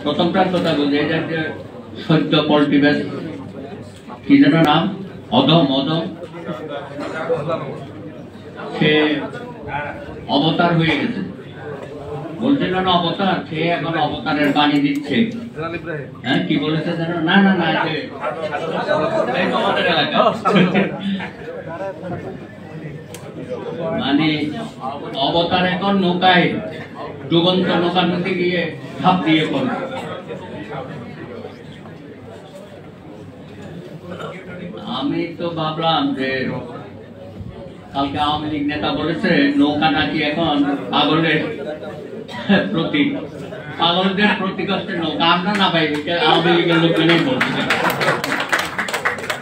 প্রথমটার কথা বলছি, এটা যে সদ্য পলিটিক্যাল কি যেন নাম, অদম সে অবতার হয়ে গেছে, বলছিল না অবতার, সে এখন অবতারের বাণী দিচ্ছে। হ্যাঁ, কি বলেছে যেন, না না না তোমাদের এলাকা মানে অবতার এখন নৌকায় ডুবন্ত নৌকার মধ্যে গিয়ে ঝাঁপ দিয়ে পড়ে। আমি তো ভাবলাম যে কালকে আওয়ামী লীগ নেতা বলেছে নৌকা নাকি এখন পাগলের প্রতীক, পাগলদের প্রতীক হচ্ছে নৌকা। আমরা না পাই, আওয়ামী লীগের লোকজনই বলছে।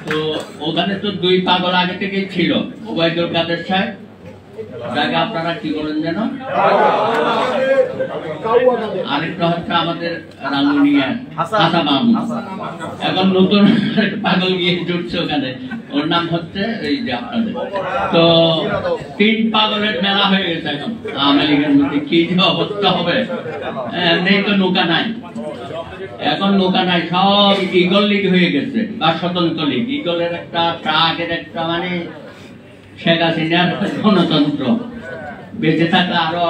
তো ওখানে তো দুই পাগল আগে থেকেই ছিল, ওবায়দুল কাদের সাহেব, যাকে আপনারা কি বলেন যেন, আরেকটা হচ্ছে আমাদের রাঙ্গুনিয়া হাসান মাহমুদ। এখন নতুন পাগল গিয়ে জুটছে ওখানে, ওর নাম হচ্ছে এই যে আপনাদের। তো তিন পাগলের মেলা হয়ে গেছে এখন আওয়ামী লীগের মধ্যে। কি যে অবস্থা হবে, নেই তো নৌকা নাই, এখন নৌকা নাই, সব ইগল লীগ হয়ে গেছে বা স্বতন্ত্র লীগ। ইগলের একটা, ট্রাকের একটা, মানে শেখ হাসিনার গণতন্ত্র বেঁচে থাকলে আরো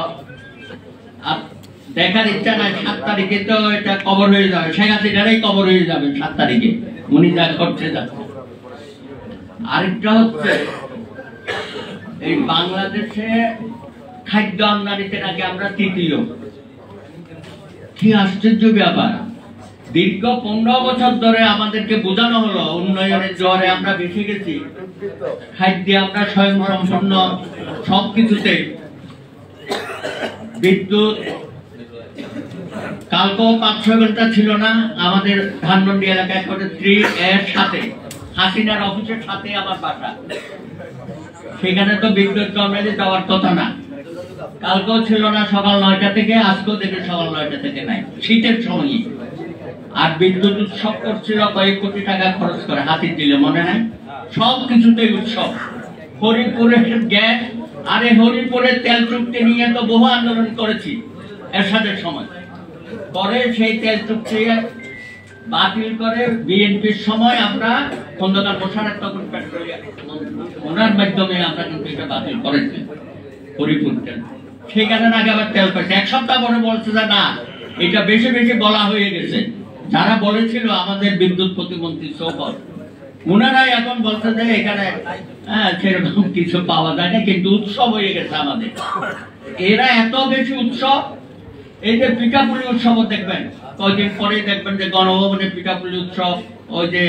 দেখার ইচ্ছা নাই। 7 তারিখে তো এটা কবর হয়ে যাবে, শেখ হাসিনারই কবর হয়ে যাবে 7 তারিখে, উনি যা করছে যাচ্ছে। আরেকটা হচ্ছে এই বাংলাদেশে খাদ্য আমদানিতে নাকি আমরা তৃতীয়। কি আশ্চর্য ব্যাপার! দীর্ঘ 15 বছর ধরে আমাদেরকে বোঝানো হলো উন্নয়নের জোয়ারে আমরা বেশি গেছি, খাদ্যে আমরা স্বয়ংসম্পূর্ণ, সবকিছুতে। বিদ্যুৎ কালকেও 5-6 ঘন্টা ছিল না আমাদের ধানমন্ডি এলাকায়, করে 3 এর সাথে হাসিনার অফিসের সাথে আমার বাসা, সেখানে তো বিদ্যুৎ জন্মেলে যাওয়ার কথা না। কালকেও ছিল না সকাল 9টা থেকে, আজকেও দেখে সকাল 9টা থেকে নাই, শীতের সময়। আর বিদ্যুৎ উৎসব করছিল কয়েক কোটি টাকা খরচ করে, হাতির দিলে মনে নাই, সব কিছুতেই উৎসব। হরিপুরের গ্যাস, আরে হরিপুরের তেল চুক্তি নিয়ে তো বহু আন্দোলন করেছি এরশাদের সময়, পরে সেই তেল চুক্তি বাতিল করে বিএনপির সময় আমরা খন্দকার মোশাররফ তখন পেট্রোলিয়াম ওনার মাধ্যমে আমরা কিন্তু এটা বাতিল করেছি হরিপুর তেল। সেখানে নাকি আবার তেল পাইছে, 1 সপ্তাহ পরে বলছে যে না, এটা বেশি বেশি বলা হয়ে গেছে। যারা বলেছিল আমাদের বিদ্যুৎ প্রতিমন্ত্রী সৌকত, ওনারাই এখন বলছে যে এখানে সেরকম কিছু পাওয়া যায় না, কিন্তু উৎসব হয়ে গেছে আমাদের। এরা এত বেশি উৎসব, এই যে পিঠাপুলি উৎসবও দেখবেন, কয়েকদিন পরে দেখবেন যে গণভবনে পিঠাপুলি উৎসব, ওই যে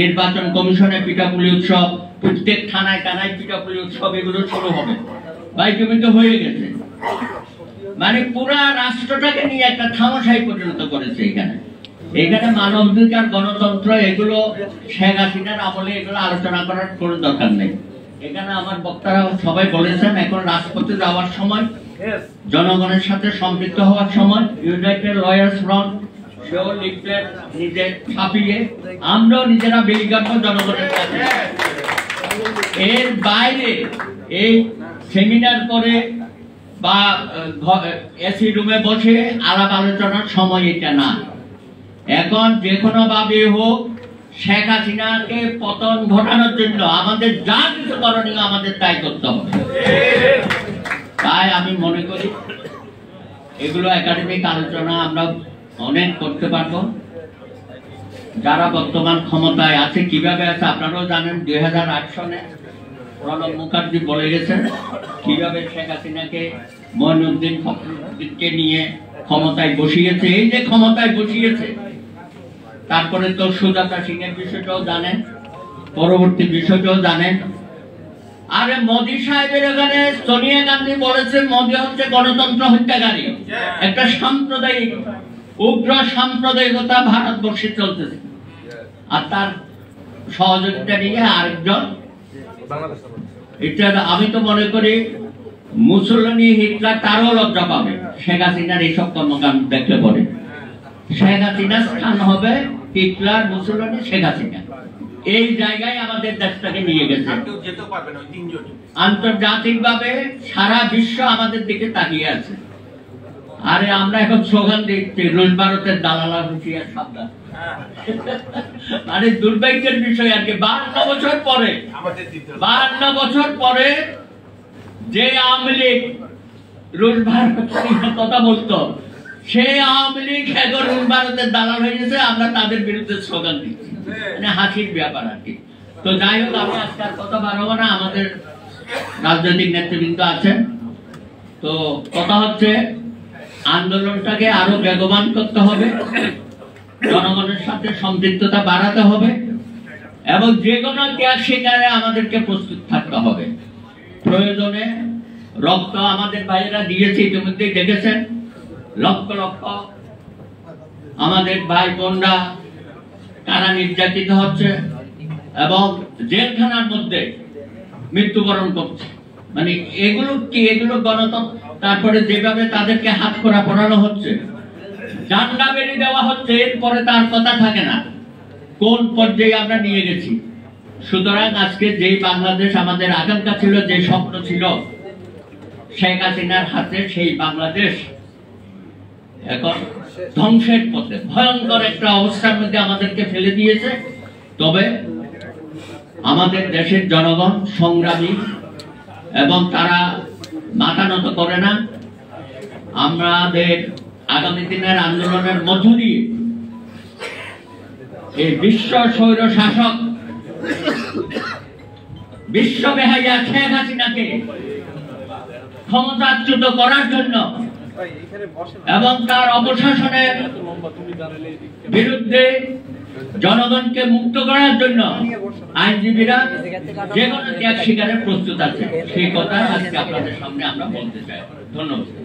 নির্বাচন কমিশনে পিঠাপুলি উৎসব, প্রত্যেক থানায় থানায় পিঠাপুলি উৎসব, এগুলো শুরু হবে। ভাই তুমি তো হয়ে গেছে, মানে পুরা রাষ্ট্রটাকে নিয়ে একটা থামাশাই পরিণত করেছে। এখানে মানবাধিকার, গণতন্ত্র, এগুলো শেখ হাসিনার আমলে এগুলো আলোচনা করার কোনো দরকার নেই। এখানে আমার বক্তারা সবাই বলেছেন এখন রাজপথে যাওয়ার সময়, জনগণের সাথে সম্পৃক্ত হওয়ার সময়। ইউনাইটেড লয়ার্স ফ্রন্ট সেও লিফলেট নিজে ছাপিয়ে, আমরাও নিজেরা বেরিয়ে যাবো জনগণের কাছে। এর বাইরে এই সেমিনার করে বা এসি রুমে বসে আলাপ আলোচনার সময় এটা না। এখন যে কোনো ভাবে হোক শেখ হাসিনাকে পতন ঘটানোর জন্য আমাদের যা কিছু করণীয় আমাদের তাই করতে হবে। তাই আমি মনে করি এগুলো একাডেমিক আলোচনা আমরা অনেক করতে পারবো। যারা বর্তমান ক্ষমতায় আছে, কিভাবে আছে আপনারাও জানেন। 2008 সনে প্রণব মুখার্জি বলে গেছেন কিভাবে শেখ হাসিনাকে মঈনুদ্দিন ফখরুদ্দিনকে নিয়ে ক্ষমতায় বসিয়েছে। এই যে ক্ষমতায় বসিয়েছে, তারপরে তো সুজাতা সিং এর বিষয়টাও জানেন, পরবর্তী বিষয়টাও জানেন। আরে মোদী সাহেবের এখানে সোনিয়া গান্ধী বলেছে মোদী হচ্ছে গণতন্ত্র হত্যাকারী, একটা সাম্প্রদায়িক, উগ্র সাম্প্রদায়িকতা ভারতবর্ষে চলতেছে। আর তার সহযোগিতা নিয়ে আরেকজন, এটা আমি তো মনে করি মুসলিনী, হিটলার তারও লজ্জা পাবে শেখ হাসিনার এইসব কর্মকাণ্ড দেখলে পরে। শেখ হাসিনার স্থান হবে হিটলার, মুসলিনী, শেখ হাসিনা। এই জায়গায় আমাদের দেশটাকে নিয়ে গেছে। আন্তর্জাতিক ভাবে সারা বিশ্ব আমাদের দিকে তাকিয়ে আছে। আরে আমরা এখন স্লোগান দিচ্ছি রুশ ভারতের দালালা হুঁশিয়ার সাবধান। মানে দুর্ভাগ্যের বিষয় আর কি 52 বছর পরে যে আওয়ামী লীগ রুশ ভারত কথা বলতো সেই আওয়ামী লীগ এখন রুশ ভারতের দালাল হয়ে গেছে, আমরা তাদের বিরুদ্ধে স্লোগান দিচ্ছি। মানে হাসির ব্যাপার আর কি। তো যাই হোক, আমি আজকে আর কথা বাড়াবো না, আমাদের রাজনৈতিক নেতৃবৃন্দ আছেন। তো কথা হচ্ছে আন্দোলনটাকে আরো বেগবান করতে হবে, জনগণের সাথে সম্পৃক্ততা বাড়াতে হবে এবং যে কোনো ত্যাগ স্বীকারে আমাদেরকে প্রস্তুত থাকতে হবে। প্রয়োজনে রক্ত আমাদের ভাইয়েরা দিয়েছে, ইতিমধ্যেই দেখেছেন লক্ষ লক্ষ আমাদের ভাই বোনরা তারা নির্যাতিত হচ্ছে এবং জেলখানার মধ্যে মৃত্যুবরণ করছে। মানে এগুলো কি, এগুলো গণতন্ত্র? তারপরে যেভাবে তাদেরকে হাত করা পড়ানো হচ্ছে, জান্ডা বেরিয়ে দেওয়া হচ্ছে, এরপরে তার কথা থাকে না। কোন পর্যায়ে আমরা নিয়ে গেছি। সুতরাং আজকে যেই বাংলাদেশ আমাদের আকাঙ্ক্ষা ছিল, যে স্বপ্ন ছিল শেখ হাসিনার হাতে, সেই বাংলাদেশ এখন ধ্বংসের পথে, ভয়ঙ্কর একটা অবস্থার মধ্যে আমাদেরকে ফেলে দিয়েছে। তবে আমাদের দেশের জনগণ সংগ্রামী এবং তারা মাথা নত করে না। আমাদের আগামী দিনের আন্দোলনের মধ্য দিয়ে এই বিশ্ব স্বৈর শাসক, বিশ্ব বেহাইয়া শেখ হাসিনাকে ক্ষমতাচ্যুত করার জন্য এবং তার অপশাসনের বিরুদ্ধে জনগণকে মুক্ত করার জন্য আইনজীবীরা যে কোনো ত্যাগ স্বীকারে প্রস্তুত আছে। সেই কথা আজকে আপনাদের সামনে আমরা বলতে চাই। ধন্যবাদ।